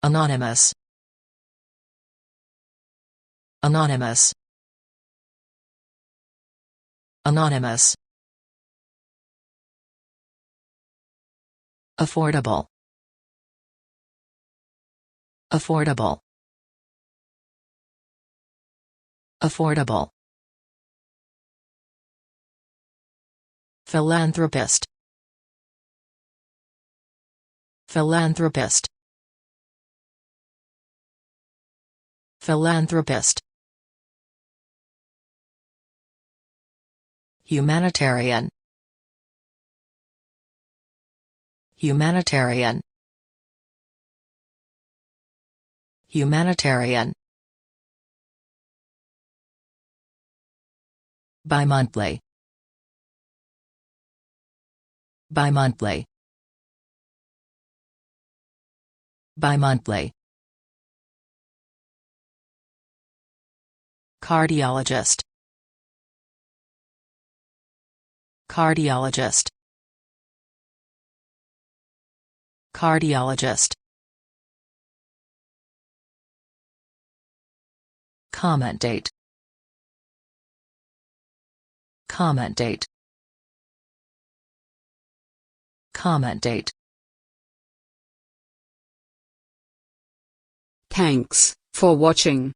Anonymous. Anonymous. Anonymous. Affordable. Affordable. Affordable. Philanthropist. Philanthropist. Philanthropist. Humanitarian. Humanitarian. Humanitarian. Bimonthly. Bimonthly. Bimonthly. Cardiologist. Cardiologist. Cardiologist. Comment date. Comment date. Comment date. Thanks for watching.